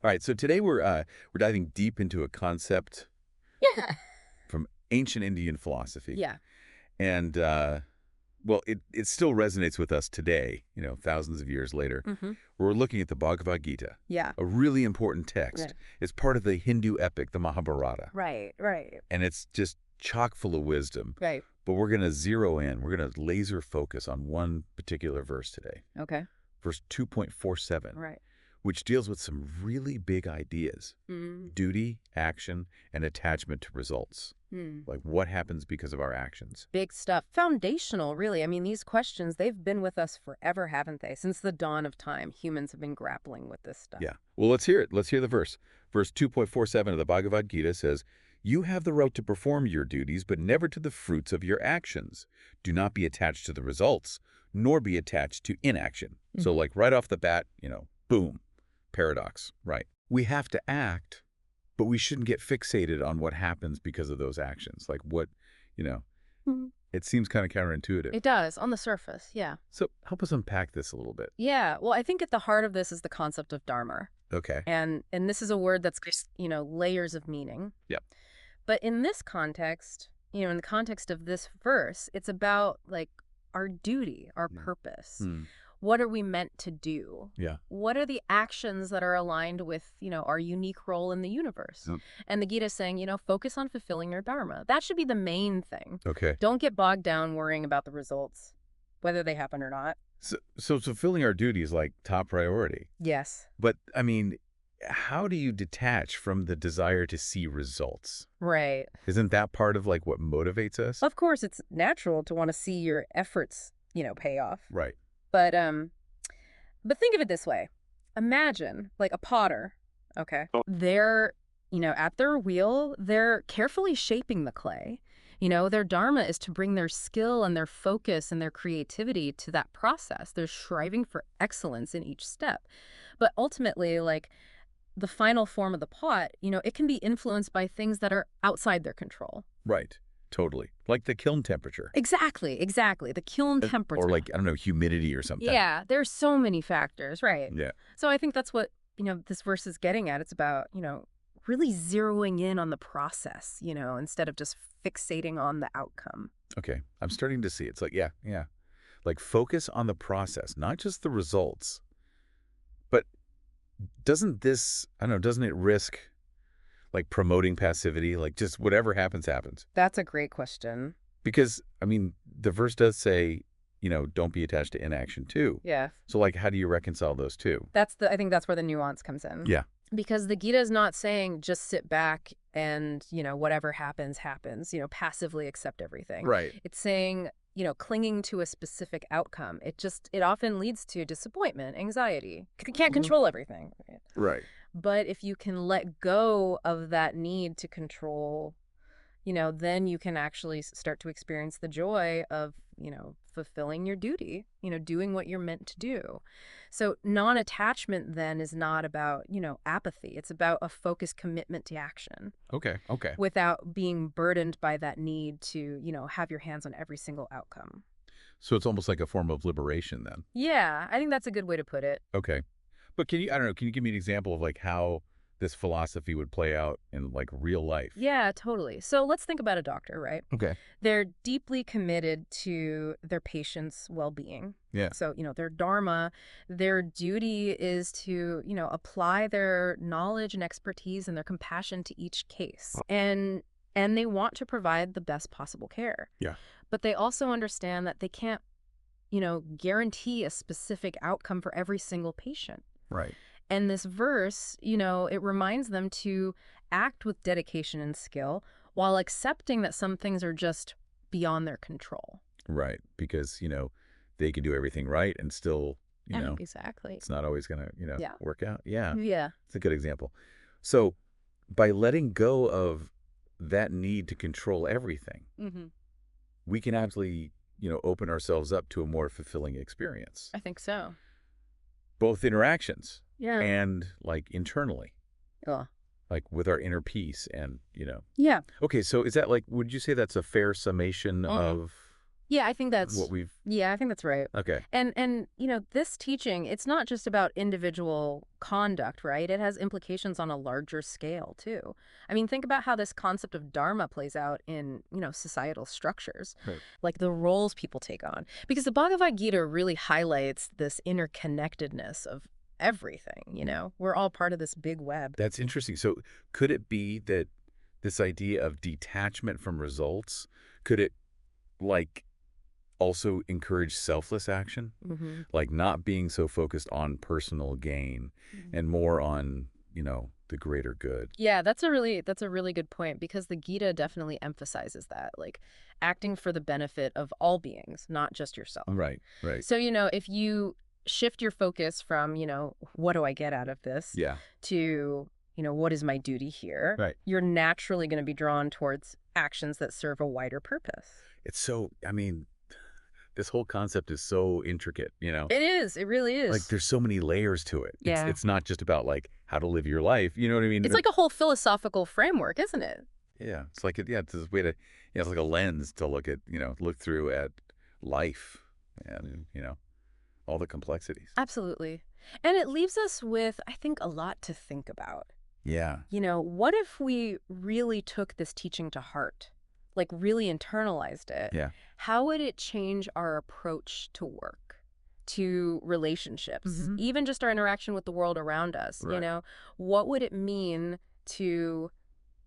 All right, so today we're diving deep into a concept Yeah. from ancient Indian philosophy. Yeah. And well, it still resonates with us today, thousands of years later. Mm-hmm. We're looking at the Bhagavad Gita, Yeah. a really important text. Right. It's part of the Hindu epic, the Mahābhārata. Right. Right. And it's just chock full of wisdom. Right. But we're going to zero in. We're going to laser focus on one particular verse today, Okay. verse 2.47, Right. which deals with some really big ideas: Mm. duty, action, and attachment to results. Mm. Like what happens because of our actions. Big stuff. Foundational, really. I mean, these questions, they've been with us forever, haven't they? Since the dawn of time, humans have been grappling with this stuff. Yeah. Well, let's hear it. Let's hear the verse. Verse 2.47 of the Bhagavad Gita says, "You have the right to perform your duties, but never to the fruits of your actions. Do not be attached to the results, nor be attached to inaction." So like right off the bat, boom, paradox, right? We have to act, but we shouldn't get fixated on what happens because of those actions. Like what, Mhm. it seems kind of counterintuitive. It does, on the surface, yeah. So help us unpack this a little bit. Yeah, well, I think at the heart of this is the concept of dharma. Okay. And this is a word that's just, layers of meaning. Yep. But in this context, in the context of this verse, it's about like our duty, our purpose. What are we meant to do? Yeah. What are the actions that are aligned with, our unique role in the universe? Yep. And the Gita is saying, focus on fulfilling your dharma. That should be the main thing. Okay. Don't get bogged down worrying about the results, whether they happen or not. So fulfilling our duty is like top priority. Yes. But I mean, how do you detach from the desire to see results? Right. Isn't that part of like what motivates us? Of course, it's natural to want to see your efforts, pay off. Right. But think of it this way. Imagine like a potter, okay? They're, at their wheel, they're carefully shaping the clay. Their dharma is to bring their skill and their focus and their creativity to that process. They're striving for excellence in each step. But ultimately, like the final form of the pot, it can be influenced by things that are outside their control. Right. Totally. Like the kiln temperature. Exactly. The kiln temperature. Or like, I don't know, humidity or something. Yeah, there's so many factors, right? Yeah. So I think that's what, this verse is getting at. It's about, really zeroing in on the process, instead of just fixating on the outcome. Okay. I'm starting to see. It's like, yeah. Like focus on the process, not just the results. But doesn't it risk like promoting passivity? Like just whatever happens, happens. That's a great question. Because, I mean, the verse does say, don't be attached to inaction too. Yeah. So like, how do you reconcile those two? I think that's where the nuance comes in. Yeah. Because the Gita is not saying just sit back and, whatever happens, happens, passively accept everything. Right. It's saying, clinging to a specific outcome. It often leads to disappointment, anxiety. You can't control everything. Right. But if you can let go of that need to control, then you can actually start to experience the joy of, fulfilling your duty, doing what you're meant to do. So non-attachment then is not about, apathy. It's about a focused commitment to action. Okay. Without being burdened by that need to, have your hands on every single outcome. So it's almost like a form of liberation then. Yeah, I think that's a good way to put it. Okay. But can you give me an example of like how this philosophy would play out in like real life? Yeah, totally. So let's think about a doctor, right? Okay. They're deeply committed to their patient's well-being. Yeah. So, their dharma, their duty is to, apply their knowledge and expertise and their compassion to each case. And they want to provide the best possible care. Yeah. But they also understand that they can't, guarantee a specific outcome for every single patient. Right. And this verse, it reminds them to act with dedication and skill while accepting that some things are just beyond their control. Right. Because, they can do everything right and still, Exactly. it's not always going to, work out. Yeah. Yeah. It's a good example. So by letting go of that need to control everything, we can actually, open ourselves up to a more fulfilling experience. I think so. Both interactions. Yeah. And like internally. Yeah. Like with our inner peace and, Yeah. Okay, so is that like, would you say that's a fair summation of Yeah, I think that's what we've... yeah, I think that's right. Okay. And this teaching, it's not just about individual conduct, right? It has implications on a larger scale too. I mean, think about how this concept of dharma plays out in, societal structures, Right. like the roles people take on. Because the Bhagavad Gita really highlights this interconnectedness of everything. We're all part of this big web. That's interesting. So could it be that this idea of detachment from results, could it, like, also encourage selfless action? Mm-hmm. Like not being so focused on personal gain and more on, the greater good. Yeah, that's a really good point, because the Gita definitely emphasizes that, like acting for the benefit of all beings, not just yourself. Right, right. So, if you shift your focus from, what do I get out of this, Yeah. to, what is my duty here, Right. you're naturally going to be drawn towards actions that serve a wider purpose. It's so, I mean, this whole concept is so intricate, It is. It really is. Like there's so many layers to it. Yeah. It's not just about like how to live your life. You know what I mean? It's like a whole philosophical framework, isn't it? Yeah. It's like, it's this way to, it's like a lens to look at, look through at life and, all the complexities. Absolutely. And it leaves us with, I think, a lot to think about. Yeah. What if we really took this teaching to heart? Like really internalized it? Yeah. How would it change our approach to work, to relationships, even just our interaction with the world around us? Right. What would it mean to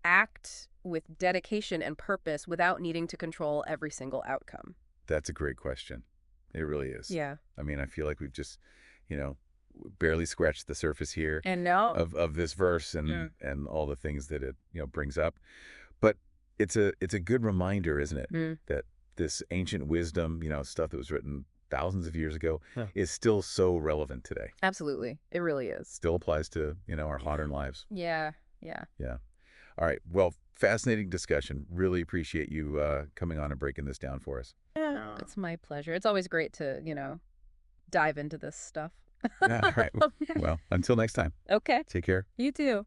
act with dedication and purpose without needing to control every single outcome? That's a great question. It really is. Yeah. I mean, I feel like we've just, barely scratched the surface here And no. of this verse and all the things that it, brings up. But it's a good reminder, isn't it, that this ancient wisdom, stuff that was written thousands of years ago is still so relevant today. Absolutely. It really is. Still applies to, our modern lives. Yeah. Yeah. Yeah. All right. Well, fascinating discussion. Really appreciate you coming on and breaking this down for us. Yeah. It's my pleasure. It's always great to, dive into this stuff. Yeah. All right. Well, until next time. Okay. Take care. You too.